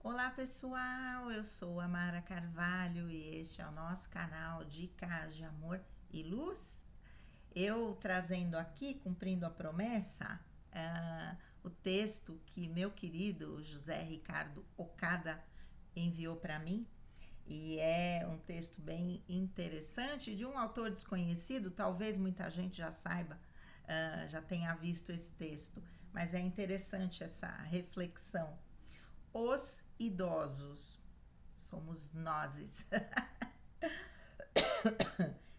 Olá pessoal, eu sou a Mara Carvalho e este é o nosso canal Dicas de Amor e Luz. Eu trazendo aqui, cumprindo a promessa, o texto que meu querido José Ricardo Okada enviou para mim. E é um texto bem interessante de um autor desconhecido, talvez muita gente já saiba, já tenha visto esse texto, mas é interessante essa reflexão. Os idosos somos nós.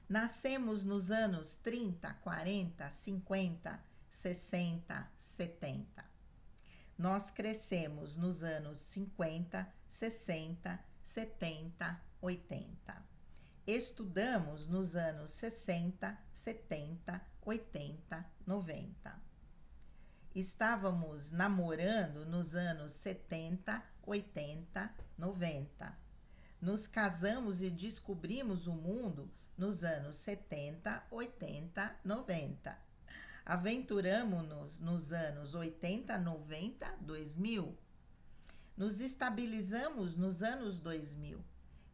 Nascemos nos anos 30, 40, 50, 60, 70. Nós crescemos nos anos 50, 60, 70, 80. Estudamos nos anos 60, 70, 80, 90. Estávamos namorando nos anos 70, 80, 90. Nos casamos e descobrimos o mundo nos anos 70, 80, 90. Aventuramos-nos nos anos 80, 90, 2000. Nos estabilizamos nos anos 2000.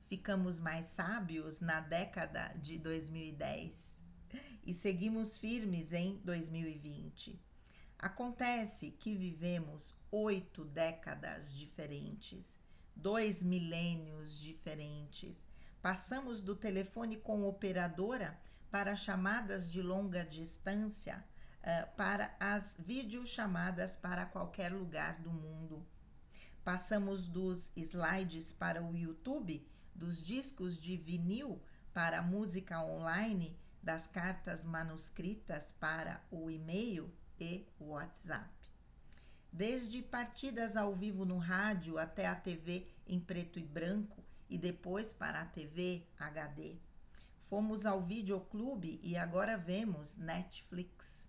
Ficamos mais sábios na década de 2010 e seguimos firmes em 2020. Acontece que vivemos 8 décadas diferentes, 2 milênios diferentes. Passamos do telefone com operadora para chamadas de longa distância, para as videochamadas para qualquer lugar do mundo. Passamos dos slides para o YouTube, dos discos de vinil para a música online, das cartas manuscritas para o e-mail e WhatsApp. Desde partidas ao vivo no rádio até a TV em preto e branco e depois para a TV HD. Fomos ao videoclube e agora vemos Netflix.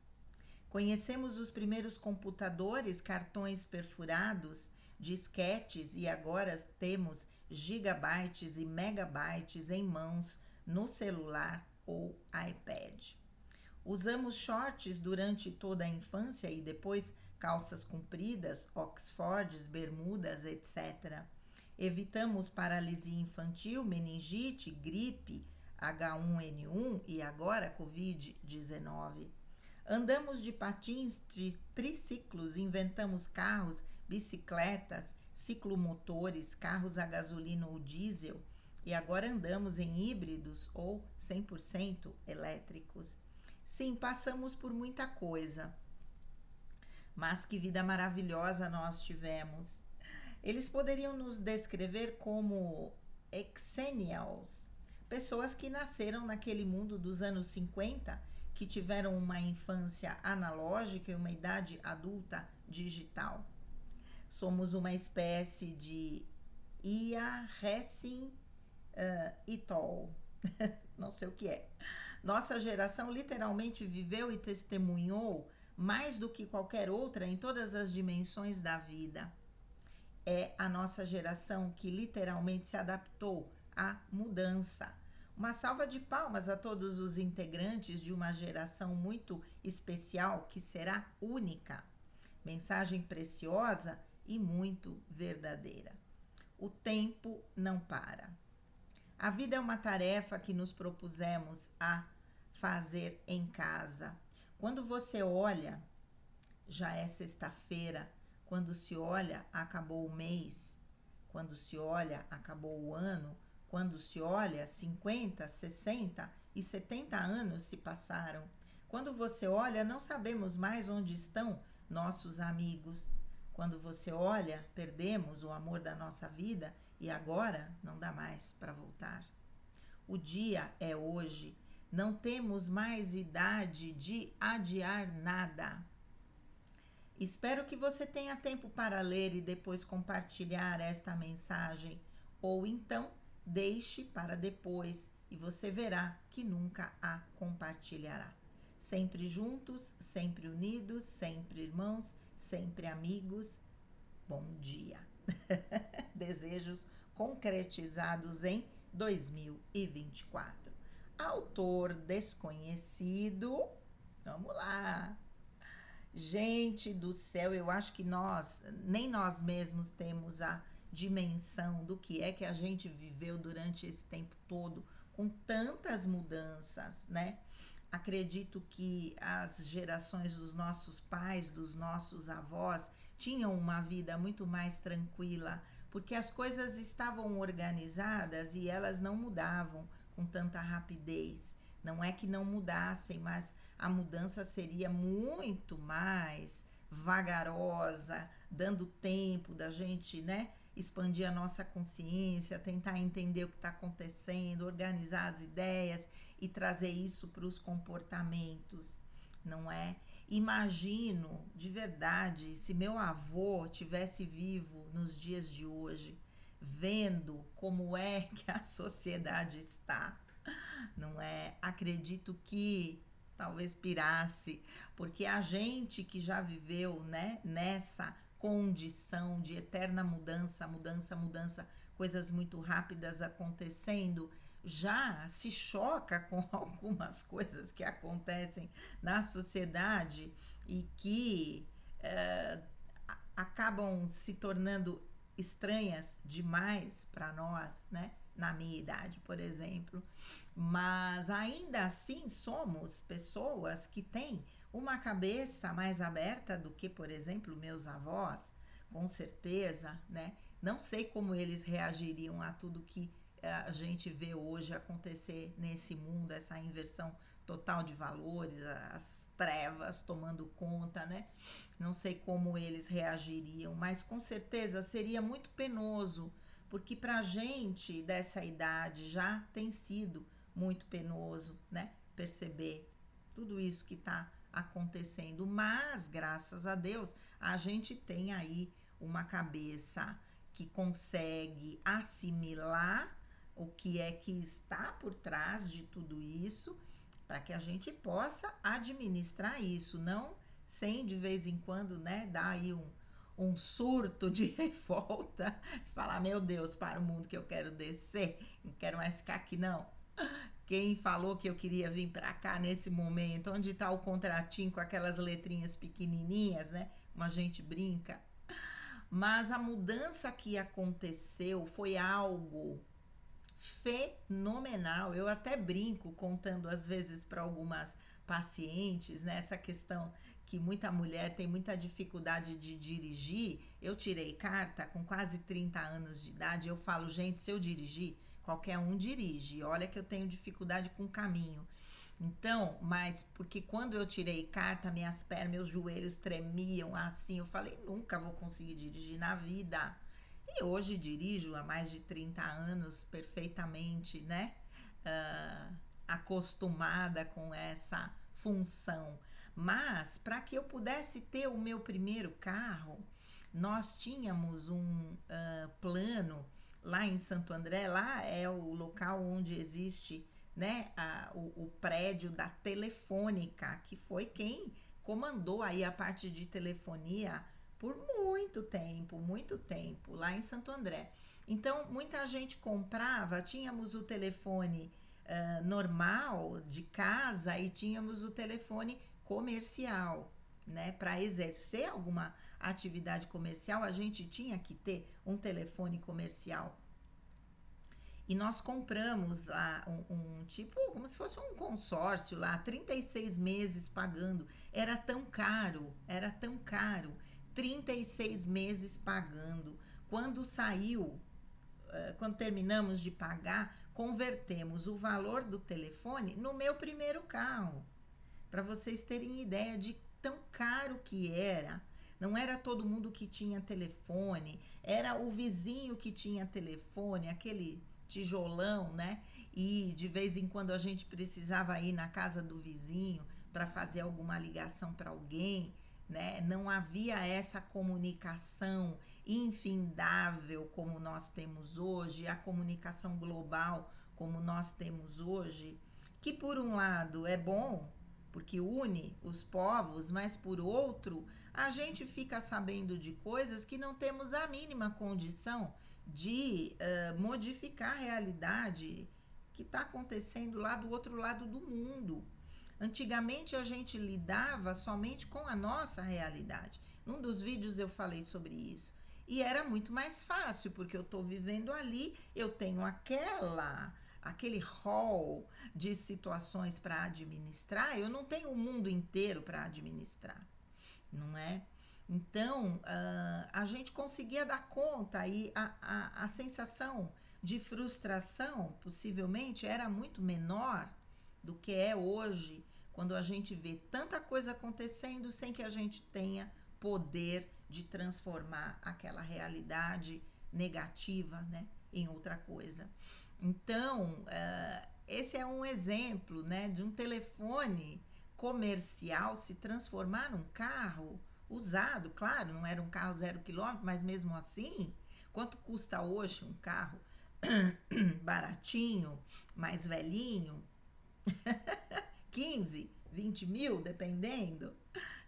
Conhecemos os primeiros computadores, cartões perfurados, disquetes e agora temos gigabytes e megabytes em mãos no celular ou iPad. Usamos shorts durante toda a infância e depois calças compridas, oxfords, bermudas, etc. Evitamos paralisia infantil, meningite, gripe, H1N1 e agora Covid-19. Andamos de patins, de triciclos, inventamos carros, bicicletas, ciclomotores, carros a gasolina ou diesel e agora andamos em híbridos ou 100% elétricos. Sim, passamos por muita coisa, mas que vida maravilhosa nós tivemos. Eles poderiam nos descrever como exennials, pessoas que nasceram naquele mundo dos anos 50, que tiveram uma infância analógica e uma idade adulta digital. Somos uma espécie de Ia Hessing Itol. Não sei o que é. Nossa geração literalmente viveu e testemunhou mais do que qualquer outra em todas as dimensões da vida. É a nossa geração que literalmente se adaptou à mudança. Uma salva de palmas a todos os integrantes de uma geração muito especial que será única. Mensagem preciosa e muito verdadeira. O tempo não para. A vida é uma tarefa que nos propusemos a fazer em casa. Quando você olha, já é sexta-feira. Quando se olha, acabou o mês. Quando se olha, acabou o ano. Quando se olha, 50, 60 e 70 anos se passaram. Quando você olha, não sabemos mais onde estão nossos amigos. Quando você olha, perdemos o amor da nossa vida e agora não dá mais para voltar. O dia é hoje. Não temos mais idade de adiar nada. Espero que você tenha tempo para ler e depois compartilhar esta mensagem, ou então deixe para depois e você verá que nunca a compartilhará. Sempre juntos, sempre unidos, sempre irmãos, sempre amigos. Bom dia. Desejos concretizados em 2024. Autor desconhecido. Vamos lá. Gente do céu, eu acho que nem nós mesmos temos a dimensão do que é que a gente viveu durante esse tempo todo, com tantas mudanças, né? Acredito que as gerações dos nossos pais, dos nossos avós, tinham uma vida muito mais tranquila, porque as coisas estavam organizadas e elas não mudavam com tanta rapidez. Não é que não mudassem, mas a mudança seria muito mais vagarosa, dando tempo da gente, né, expandir a nossa consciência, tentar entender o que está acontecendo, organizar as ideias e trazer isso para os comportamentos, não é? Imagino de verdade se meu avô tivesse vivo nos dias de hoje, vendo como é que a sociedade está, não é? Acredito que talvez pirasse, porque a gente que já viveu, né, nessa condição de eterna mudança, mudança, mudança, coisas muito rápidas acontecendo, já se choca com algumas coisas que acontecem na sociedade e que acabam se tornando estranhas demais para nós, né? Na minha idade, por exemplo. Mas ainda assim somos pessoas que têm uma cabeça mais aberta do que, por exemplo, meus avós, com certeza, né? Não sei como eles reagiriam a tudo que a gente vê hoje acontecer nesse mundo, essa inversão total de valores, as trevas tomando conta, né? Não sei como eles reagiriam, mas com certeza seria muito penoso, porque para a gente dessa idade já tem sido muito penoso, né? Perceber tudo isso que está acontecendo, mas graças a Deus a gente tem aí uma cabeça que consegue assimilar o que é que está por trás de tudo isso, para que a gente possa administrar isso, não sem de vez em quando, né, dar aí um surto de revolta, falar, meu Deus, para o mundo que eu quero descer, não quero mais ficar aqui não. Quem falou que eu queria vir para cá nesse momento? Onde está o contratinho com aquelas letrinhas pequenininhas, né? Como a gente brinca. Mas a mudança que aconteceu foi algo fenomenal. Eu até brinco contando às vezes para algumas pacientes, né, essa questão que muita mulher tem muita dificuldade de dirigir. Eu tirei carta com quase 30 anos de idade. Eu falo, gente, se eu dirigir, qualquer um dirige. Olha que eu tenho dificuldade com o caminho. Então, mas porque quando eu tirei carta, minhas pernas, meus joelhos tremiam assim. Eu falei, nunca vou conseguir dirigir na vida. E hoje dirijo há mais de 30 anos perfeitamente, né? Acostumada com essa função. Mas para que eu pudesse ter o meu primeiro carro, nós tínhamos um plano lá em Santo André. Lá é o local onde existe, né, o prédio da Telefônica, que foi quem comandou aí a parte de telefonia por muito tempo, lá em Santo André. Então, muita gente comprava, tínhamos o telefone normal de casa e tínhamos o telefone comercial, né? Para exercer alguma atividade comercial, a gente tinha que ter um telefone comercial. E nós compramos lá tipo, como se fosse um consórcio lá, 36 meses pagando. Era tão caro. 36 meses pagando. Quando saiu, quando terminamos de pagar, convertemos o valor do telefone no meu primeiro carro. Para vocês terem ideia de tão caro que era. Não era todo mundo que tinha telefone, era o vizinho que tinha telefone, aquele tijolão, né? E de vez em quando a gente precisava ir na casa do vizinho para fazer alguma ligação para alguém, né? Não havia essa comunicação infindável como nós temos hoje, a comunicação global como nós temos hoje, que por um lado é bom, porque une os povos, mas por outro, a gente fica sabendo de coisas que não temos a mínima condição de modificar a realidade que está acontecendo lá do outro lado do mundo. Antigamente a gente lidava somente com a nossa realidade. Num dos vídeos eu falei sobre isso. e era muito mais fácil, porque eu estou vivendo ali, eu tenho aquele rol de situações para administrar, eu não tenho o mundo inteiro para administrar, não é? Então, a gente conseguia dar conta e a sensação de frustração, possivelmente, era muito menor do que é hoje, quando a gente vê tanta coisa acontecendo sem que a gente tenha poder de transformar aquela realidade negativa, né, em outra coisa. Então, esse é um exemplo, né, de um telefone comercial se transformar num carro usado, claro, não era um carro 0 km, mas mesmo assim, quanto custa hoje um carro baratinho, mais velhinho? 15, 20 mil, dependendo.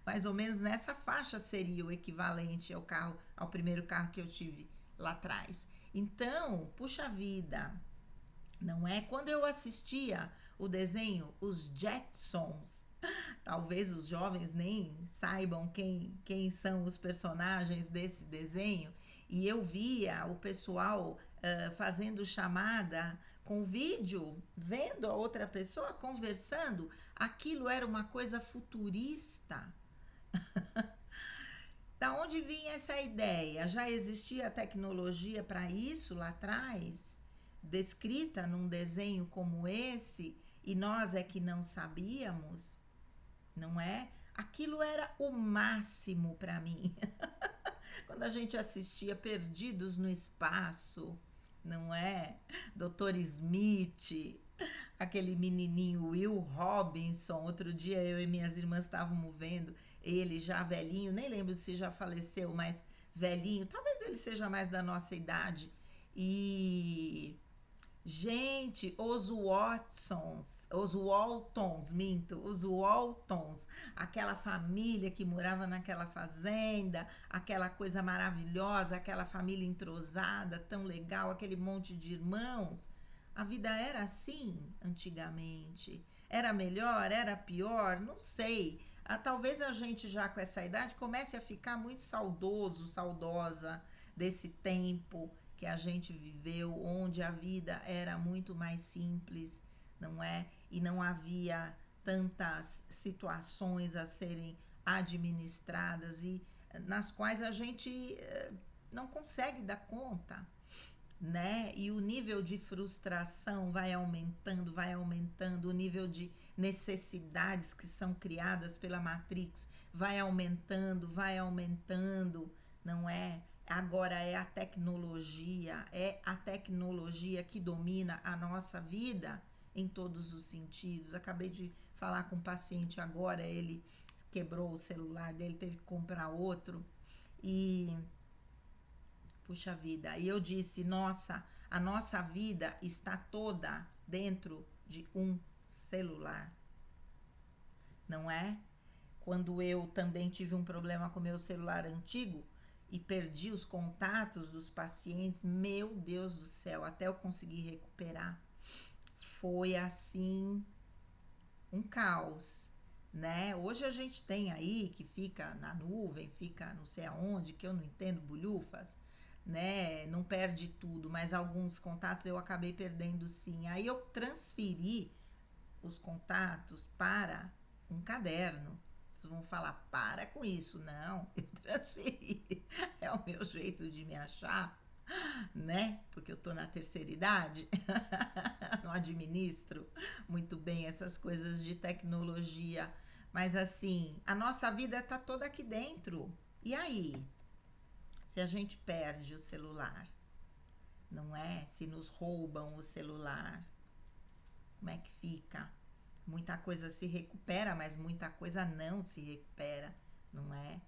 Mais ou menos nessa faixa seria o equivalente ao primeiro carro que eu tive lá atrás. Então, puxa vida, não é? Quando eu assistia o desenho Os Jetsons, talvez os jovens nem saibam quem são os personagens desse desenho, e eu via o pessoal fazendo chamada com vídeo, vendo a outra pessoa conversando, aquilo era uma coisa futurista. Da onde vinha essa ideia? Já existia tecnologia para isso lá atrás, descrita num desenho como esse, e nós é que não sabíamos, não é? Aquilo era o máximo para mim. Quando a gente assistia Perdidos no Espaço, não é? Dr. Smith, aquele menininho Will Robinson. Outro dia eu e minhas irmãs estávamos vendo ele já velhinho, nem lembro se já faleceu, mas velhinho, talvez ele seja mais da nossa idade. E gente, os Waltons, aquela família que morava naquela fazenda, aquela coisa maravilhosa, aquela família entrosada, tão legal, aquele monte de irmãos. A vida era assim antigamente. Era melhor, era pior, não sei. Talvez a gente já com essa idade comece a ficar muito saudoso, saudosa desse tempo que a gente viveu, onde a vida era muito mais simples, não é? E não havia tantas situações a serem administradas e nas quais a gente não consegue dar conta, né? E o nível de frustração vai aumentando, o nível de necessidades que são criadas pela Matrix vai aumentando, não é? Agora é a tecnologia que domina a nossa vida em todos os sentidos. Acabei de falar com um paciente agora, ele quebrou o celular dele, teve que comprar outro e puxa vida, e eu disse, nossa, a nossa vida está toda dentro de um celular, não é? Quando eu também tive um problema com meu celular antigo e perdi os contatos dos pacientes, meu Deus do céu, até eu conseguir recuperar, foi assim um caos, né? Hoje a gente tem aí que fica na nuvem, fica não sei aonde, que eu não entendo bulhufas, né? Não perde tudo, mas alguns contatos eu acabei perdendo sim. Aí eu transferi os contatos para um caderno. Vocês vão falar, para com isso. Não, eu transferi. É o meu jeito de me achar, né? Porque eu tô na terceira idade, não administro muito bem essas coisas de tecnologia. Mas assim, a nossa vida tá toda aqui dentro. E aí? Se a gente perde o celular, não é? Se nos roubam o celular, como é que fica? Muita coisa se recupera, mas muita coisa não se recupera, não é?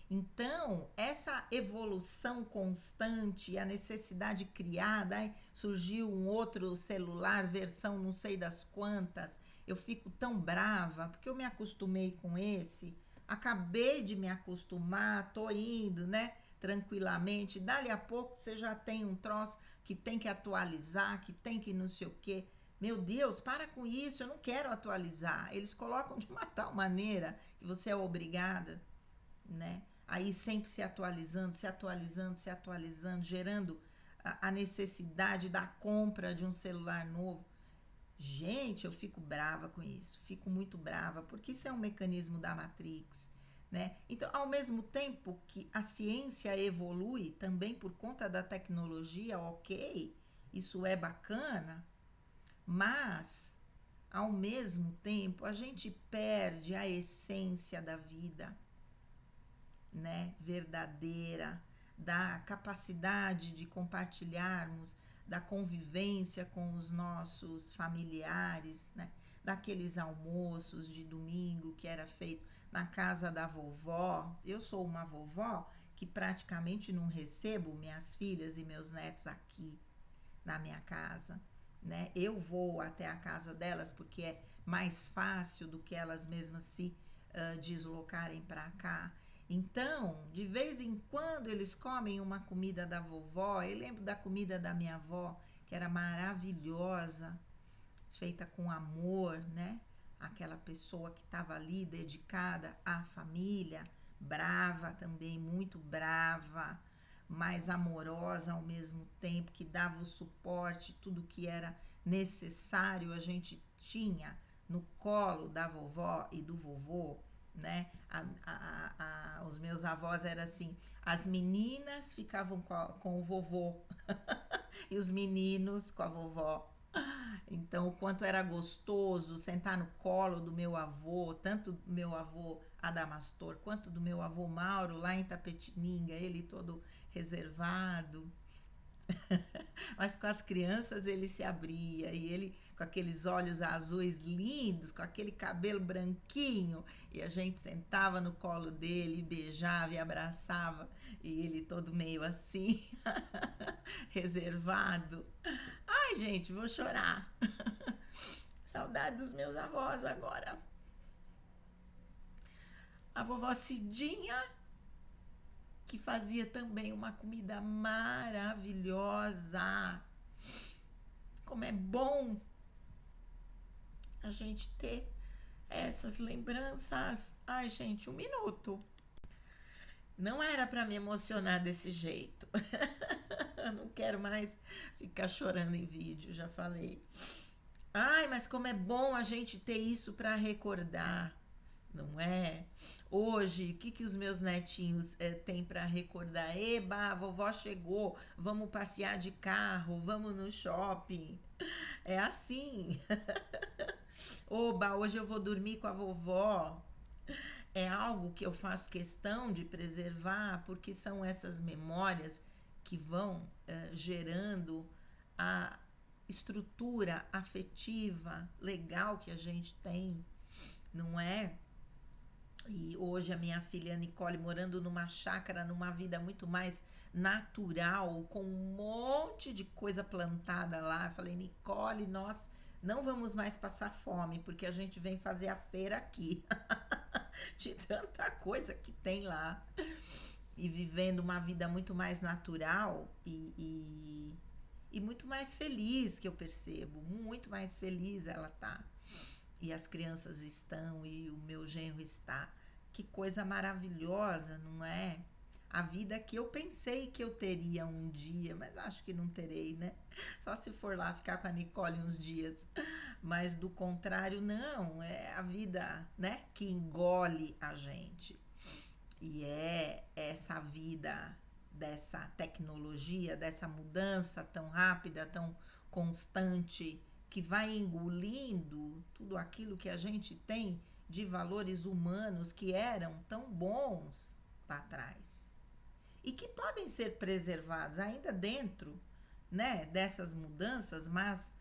Então, essa evolução constante, a necessidade criada, surgiu um outro celular, versão não sei das quantas, eu fico tão brava, porque eu me acostumei com esse, acabei de me acostumar, tô indo, né? Tranquilamente, dali a pouco você já tem um troço que tem que atualizar, que tem que não sei o quê. Meu Deus, para com isso, eu não quero atualizar. Eles colocam de uma tal maneira que você é obrigada, né, aí sempre se atualizando, se atualizando, se atualizando, gerando a necessidade da compra de um celular novo. Gente, eu fico brava com isso, fico muito brava, porque isso é um mecanismo da Matrix, né? Então, ao mesmo tempo que a ciência evolui também por conta da tecnologia, ok, isso é bacana, mas ao mesmo tempo a gente perde a essência da vida, né, verdadeira, da capacidade de compartilharmos, da convivência com os nossos familiares, né, daqueles almoços de domingo que era feito na casa da vovó. Eu sou uma vovó que praticamente não recebo minhas filhas e meus netos aqui na minha casa, né? Eu vou até a casa delas porque é mais fácil do que elas mesmas se deslocarem para cá. Então, de vez em quando eles comem uma comida da vovó. Eu lembro da comida da minha avó, que era maravilhosa, feita com amor, né? Aquela pessoa que estava ali dedicada à família, brava também, muito brava, mas amorosa ao mesmo tempo, que dava o suporte, tudo que era necessário a gente tinha no colo da vovó e do vovô, né? Os meus avós eram assim, as meninas ficavam com o vovô e os meninos com a vovó. Então, o quanto era gostoso sentar no colo do meu avô, tanto do meu avô Adamastor, quanto do meu avô Mauro, lá em Tapetininga, ele todo reservado. Mas com as crianças ele se abria, e ele com aqueles olhos azuis lindos, com aquele cabelo branquinho, e a gente sentava no colo dele, beijava e abraçava, e ele todo meio assim, reservado. Ai, gente, vou chorar. Saudade dos meus avós agora. A vovó Cidinha, que fazia também uma comida maravilhosa. Como é bom a gente ter essas lembranças. Ai, gente, um minuto. Não era para me emocionar desse jeito. Não quero mais ficar chorando em vídeo, já falei. Ai, mas como é bom a gente ter isso para recordar, não é? Hoje, o que os meus netinhos têm para recordar? Eba, a vovó chegou, vamos passear de carro, vamos no shopping. É assim. Oba, hoje eu vou dormir com a vovó. É algo que eu faço questão de preservar, porque são essas memórias que vão gerando a estrutura afetiva legal que a gente tem, não é? E hoje a minha filha Nicole morando numa chácara, numa vida muito mais natural, com um monte de coisa plantada lá. Eu falei, Nicole, nós não vamos mais passar fome, porque a gente vem fazer a feira aqui. De tanta coisa que tem lá. E vivendo uma vida muito mais natural e muito mais feliz, que eu percebo. Muito mais feliz ela tá. E as crianças estão, e o meu genro está. Que coisa maravilhosa, não é? A vida que eu pensei que eu teria um dia, mas acho que não terei, né? Só se for lá ficar com a Nicole uns dias. Mas do contrário, não. É a vida, né, que engole a gente. E é essa vida dessa tecnologia, dessa mudança tão rápida, tão constante, que vai engolindo tudo aquilo que a gente tem de valores humanos que eram tão bons lá atrás e que podem ser preservados ainda dentro, né, dessas mudanças, mas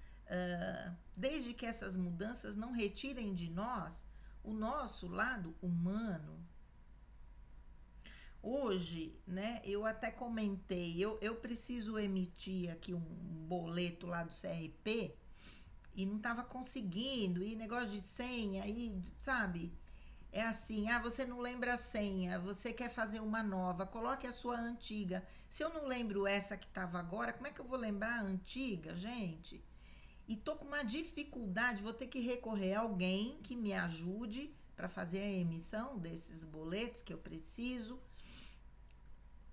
desde que essas mudanças não retirem de nós o nosso lado humano. Hoje, né, eu até comentei, eu preciso emitir aqui um boleto lá do CRP e não estava conseguindo, e negócio de senha, e sabe? É assim, você não lembra a senha, você quer fazer uma nova, coloque a sua antiga. Se eu não lembro essa que estava agora, como é que eu vou lembrar a antiga, gente? E tô com uma dificuldade, vou ter que recorrer a alguém que me ajude para fazer a emissão desses boletos que eu preciso.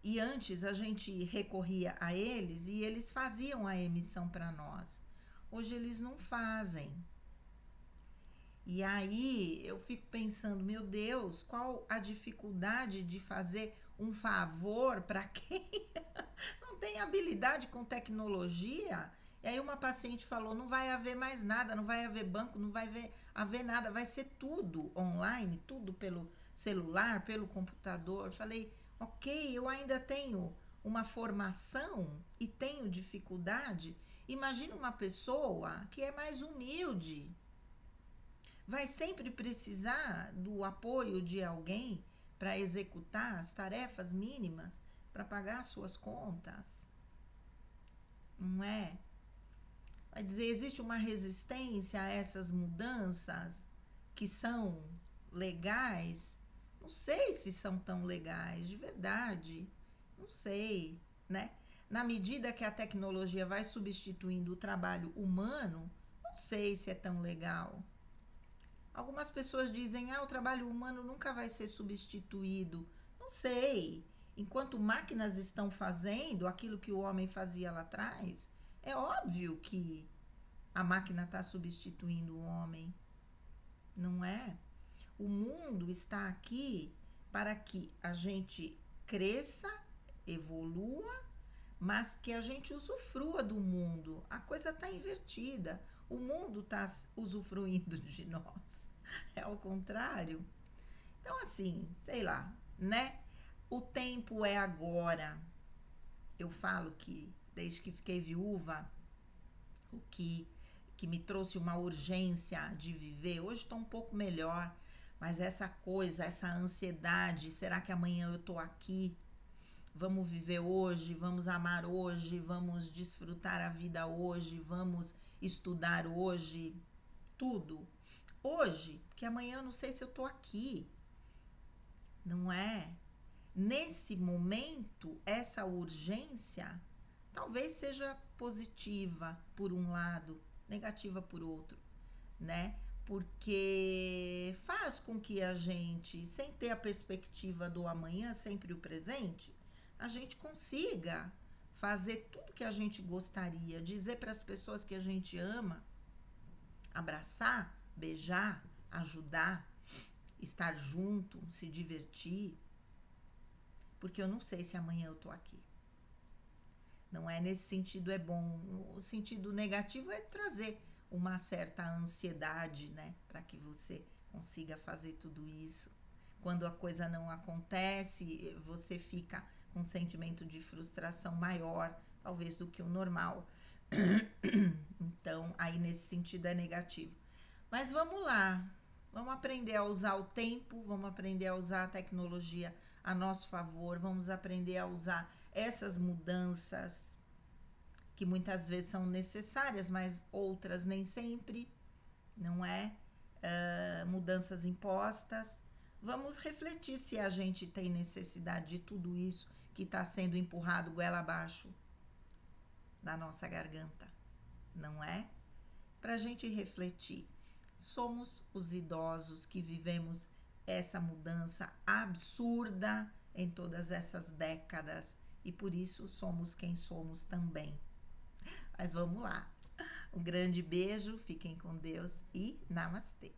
E antes a gente recorria a eles e eles faziam a emissão para nós. Hoje eles não fazem. E aí eu fico pensando, meu Deus, qual a dificuldade de fazer um favor para quem não tem habilidade com tecnologia? E aí uma paciente falou, não vai haver mais nada, não vai haver banco, não vai haver nada, vai ser tudo online, tudo pelo celular, pelo computador. Falei, ok, eu ainda tenho uma formação e tenho dificuldade. Imagina uma pessoa que é mais humilde, vai sempre precisar do apoio de alguém para executar as tarefas mínimas, para pagar suas contas, não é? Vai dizer, existe uma resistência a essas mudanças que são legais? Não sei se são tão legais, de verdade, não sei, né? Na medida que a tecnologia vai substituindo o trabalho humano, não sei se é tão legal. Algumas pessoas dizem, o trabalho humano nunca vai ser substituído. Não sei. Enquanto máquinas estão fazendo aquilo que o homem fazia lá atrás, é óbvio que a máquina está substituindo o homem, não é? O mundo está aqui para que a gente cresça, evolua, mas que a gente usufrua do mundo. A coisa está invertida. O mundo está usufruindo de nós. É ao contrário. Então, assim, sei lá, né? O tempo é agora. Eu falo que, desde que fiquei viúva, o que me trouxe uma urgência de viver, hoje estou um pouco melhor, mas essa coisa, essa ansiedade, será que amanhã eu estou aqui? Vamos viver hoje, vamos amar hoje, vamos desfrutar a vida hoje, vamos estudar hoje, tudo. Hoje, porque amanhã eu não sei se eu tô aqui, não é? Nesse momento, essa urgência talvez seja positiva por um lado, negativa por outro, né? Porque faz com que a gente, sem ter a perspectiva do amanhã, sempre o presente, a gente consiga fazer tudo que a gente gostaria, dizer para as pessoas que a gente ama, abraçar, beijar, ajudar, estar junto, se divertir, porque eu não sei se amanhã eu tô aqui. Não é nesse sentido é bom. O sentido negativo é trazer uma certa ansiedade, né, para que você consiga fazer tudo isso. Quando a coisa não acontece, você fica com um sentimento de frustração maior, talvez, do que o normal. Então, aí nesse sentido é negativo. Mas vamos lá, vamos aprender a usar o tempo, vamos aprender a usar a tecnologia a nosso favor, vamos aprender a usar essas mudanças que muitas vezes são necessárias, mas outras nem sempre, não é? Mudanças impostas. Vamos refletir se a gente tem necessidade de tudo isso que está sendo empurrado goela abaixo na nossa garganta, não é? Para a gente refletir. Somos os idosos que vivemos essa mudança absurda em todas essas décadas e por isso somos quem somos também. Mas vamos lá. Um grande beijo, fiquem com Deus e namastê.